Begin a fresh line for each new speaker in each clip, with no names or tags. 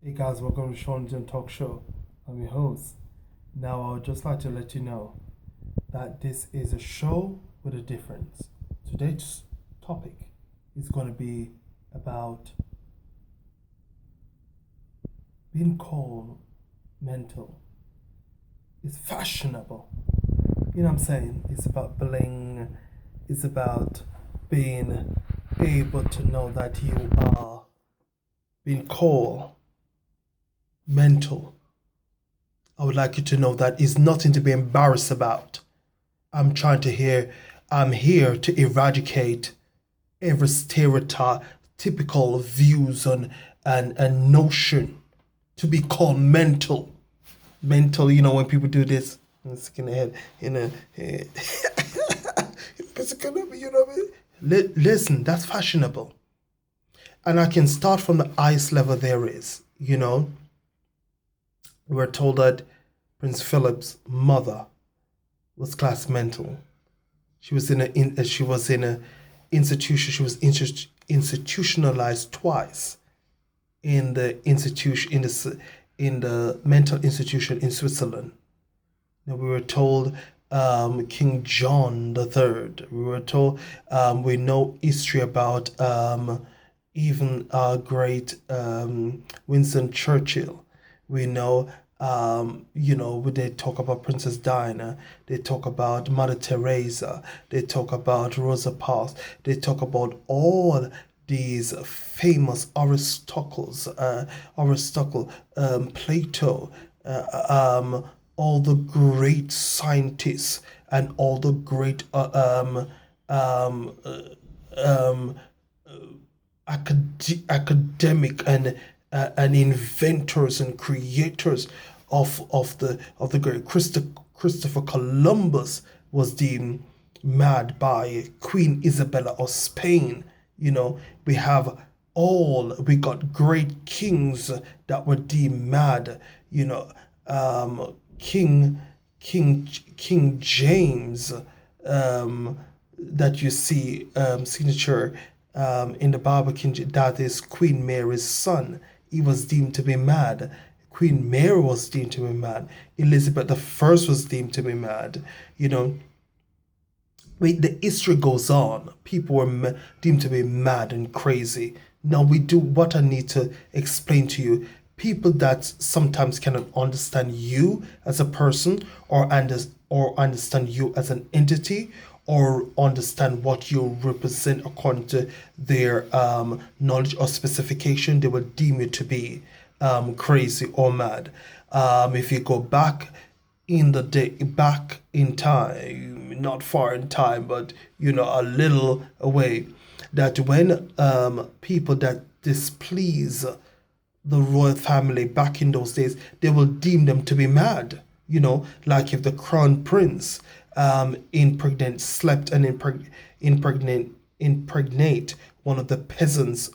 Hey guys, welcome to Shawn Linton Talk Show. I'm your host. Now, I would just like to let you know that this is a show with a difference. Today's topic is going to be about being called mental. It's fashionable. You know what I'm saying? It's about bling. It's about being able to know that you are being called mental. I would like you to know that it's nothing to be embarrassed about. I'm trying to hear, I'm here to eradicate every stereotype, typical views on and notion to be called mental. Mental, when people do this, in the head, you know what I mean? Listen, that's fashionable. And I can start from the highest level there is, We're told that Prince Philip's mother was class mental. She was in a institution. She was institutionalized twice in the institution in the mental institution in Switzerland. Now we were told King John the Third. We were told we know history about even our great Winston Churchill. We know, they talk about Princess Diana, they talk about Mother Teresa, they talk about Rosa Parks, they talk about all these famous Aristotle, Plato, all the great scientists and all the great um, academic and inventors and creators of the great Christopher Columbus was deemed mad by Queen Isabella of Spain. We have we got great kings that were deemed mad. King King James, that you see signature in the Bible, that is Queen Mary's son. He was deemed to be mad. Queen Mary was deemed to be mad. Elizabeth the First was deemed to be mad. The history goes on. People were deemed to be mad and crazy. Now we do what I need to explain to you. People that sometimes cannot understand you as a person, or understand you as an entity, or understand what you represent according to their knowledge or specification, they will deem you to be crazy or mad. If you go back in the day, back in time, not far in time, but a little away, that when people that displease the royal family back in those days, they will deem them to be mad. Like if the crown prince slept and impregnate one of the peasants'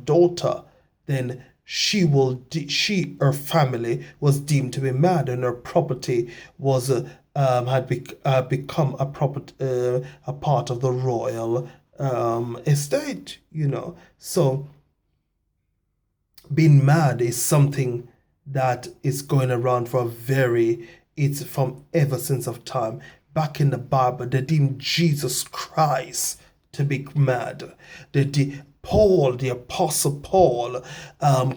daughter, then her family was deemed to be mad, and her property was become a part of the royal estate. So being mad is something that is going around it's from ever since of time. Back in the Bible, they deemed Jesus Christ to be mad. Paul, the Apostle Paul,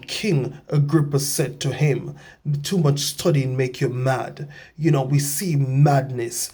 King Agrippa said to him, too much studying make you mad. We see madness.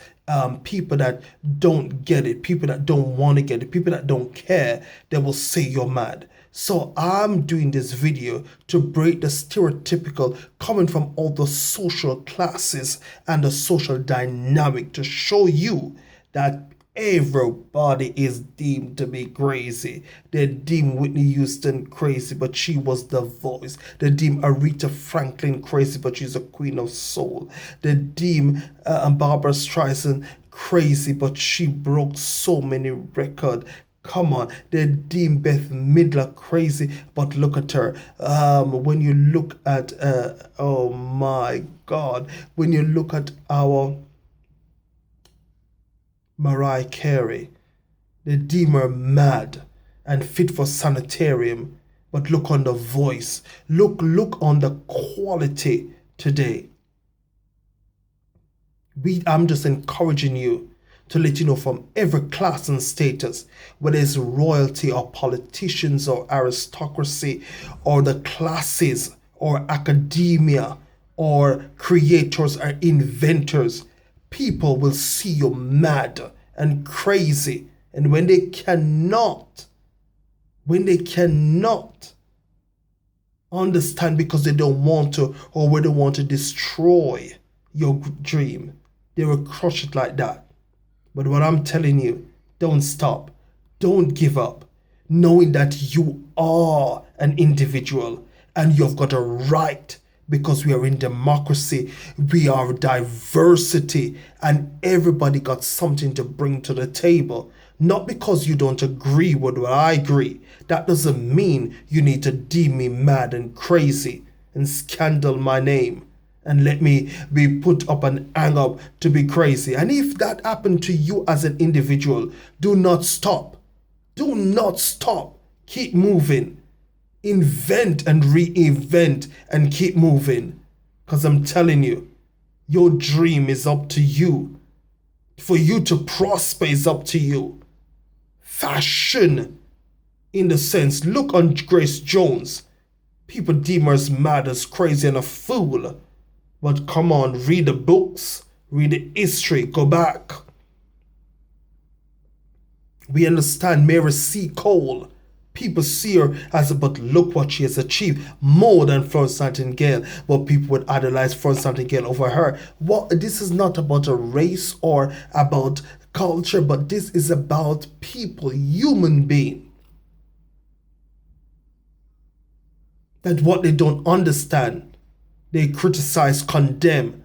People that don't get it, people that don't want to get it, people that don't care, they will say you're mad. So I'm doing this video to break the stereotypical coming from all the social classes and the social dynamic, to show you that everybody is deemed to be crazy. They deem Whitney Houston crazy, but she was the voice. They deem Aretha Franklin crazy, but she's a queen of soul. They deem Barbara Streisand crazy, but she broke so many records. Come on, they deem Beth Midler crazy, but look at her. When you look at, oh my God, when you look at our Mariah Carey, they deem her mad and fit for sanitarium, but look on the voice. Look on the quality today. I'm just encouraging you to let you know from every class and status, whether it's royalty or politicians or aristocracy or the classes or academia or creators or inventors, people will see you mad and crazy. And when they cannot understand because they don't want to, or when they want to destroy your dream, they will crush it like that. But what I'm telling you, don't stop. Don't give up. Knowing that you are an individual and you've got a right, because we are in democracy, we are diversity, and everybody got something to bring to the table. Not because you don't agree with what I agree. That doesn't mean you need to deem me mad and crazy and scandal my name and let me be put up and hang up to be crazy. And if that happened to you as an individual, do not stop. Do not stop. Keep moving. Invent and reinvent and keep moving. Because I'm telling you, your dream is up to you. For you to prosper is up to you. Fashion, in the sense, look on Grace Jones. People deem her as mad, as crazy, and a fool. But come on, read the books, read the history, go back. We understand Mary C. Cole. People see her as, but look what she has achieved, more than Florence Nightingale. But people would idolize Florence Nightingale over her. This is not about a race or about culture, but this is about people, human being. That what they don't understand, they criticize, condemn,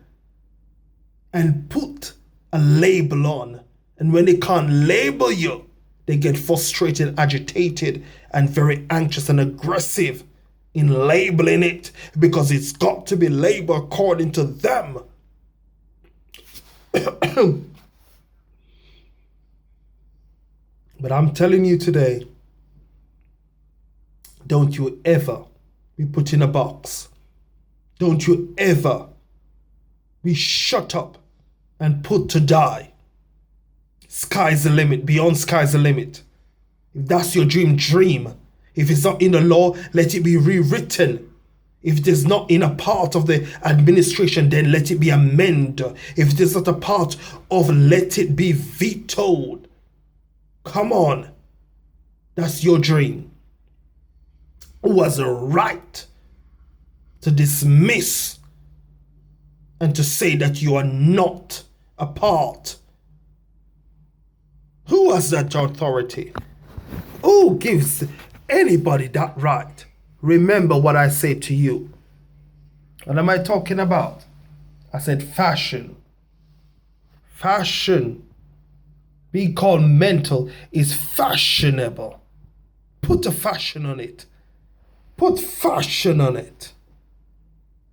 and put a label on. And when they can't label you, they get frustrated, agitated, and very anxious and aggressive in labeling it, because it's got to be labeled according to them. But I'm telling you today, don't you ever be put in a box. Don't you ever be shut up and put to die. Sky's the limit. Beyond sky's the limit. If that's your dream, dream. If it's not in the law, let it be rewritten. If it is not in a part of the administration, then let it be amended. If it is not a part of, let it be vetoed. Come on. That's your dream. Who has a right to dismiss and to say that you are not a part? Who has that authority? Who gives anybody that right? Remember what I said to you. What am I talking about? I said fashion. Fashion. Being called mental is fashionable. Put a fashion on it. Put fashion on it.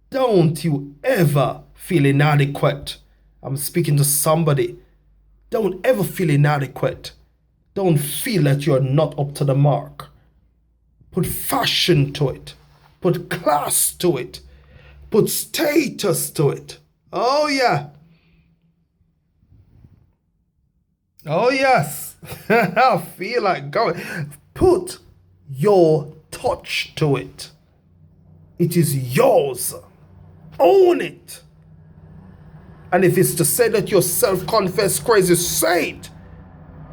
Don't you ever feel inadequate. I'm speaking to somebody. Don't ever feel inadequate. Don't feel that you're not up to the mark. Put fashion to it. Put class to it. Put status to it. Oh, yeah. Oh, yes. I feel like going. Put your touch to it. It is yours. Own it. And if it's to say that you're self-confessed crazy, say it.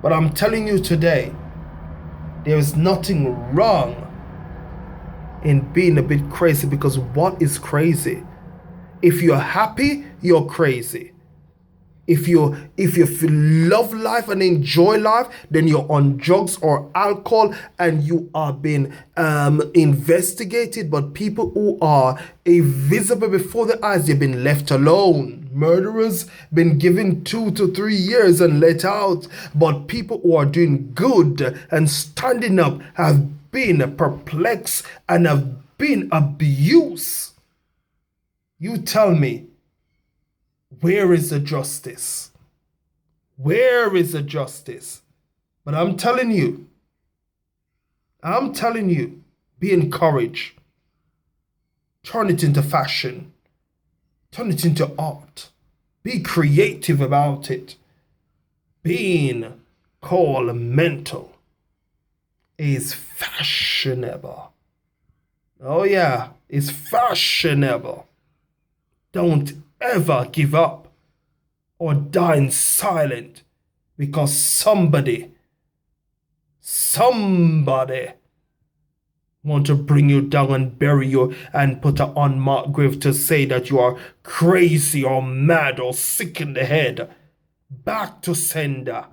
But I'm telling you today, there is nothing wrong in being a bit crazy, because what is crazy? If you're happy, you're crazy. If you love life and enjoy life, then you're on drugs or alcohol and you are being investigated. But people who are invisible before the eyes, they've been left alone. Murderers been given 2 to 3 years and let out. But people who are doing good and standing up have been perplexed and have been abused. You tell me, where is the justice? Where is the justice? But I'm telling you, Be encouraged. Turn it into fashion. Turn it into art. Be creative about it. Being called mental is fashionable. Oh yeah, it's fashionable. Don't ever give up or die in silence because somebody want to bring you down and bury you and put an unmarked grave to say that you are crazy or mad or sick in the head. Back to sender.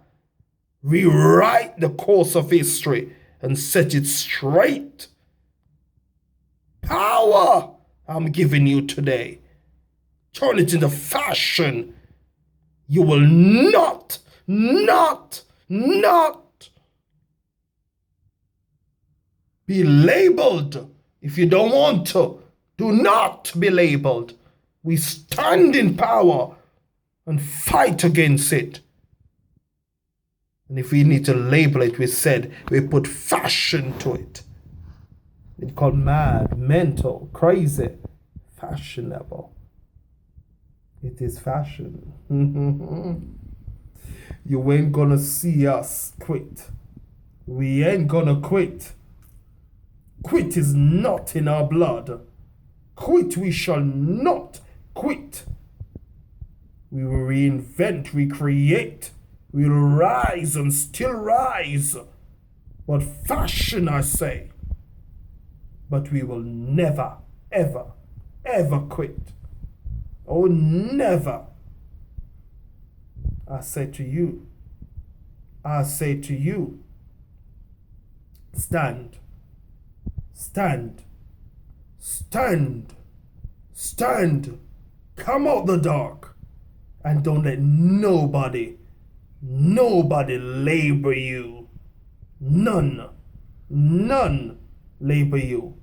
Rewrite the course of history and set it straight. Power I'm giving you today. Turn it into fashion. You will not be labeled if you don't want to. Do not be labeled. We stand in power and fight against it. And if we need to label it, we put fashion to it. It's called mad, mental, crazy, fashionable. It is fashion. You ain't gonna see us quit. We ain't gonna quit. Quit is not in our blood. Quit we shall not quit. We will reinvent, recreate. We will rise and still rise. But fashion, I say. But we will never, ever, ever quit. Oh, never. I say to you, stand, stand, stand, stand. Come out the dark and don't let nobody label you. None label you.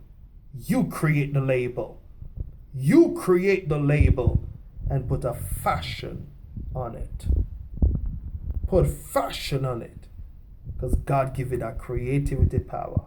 You create the label. You create the label and put a fashion on it. Put fashion on it because God give you that creativity power.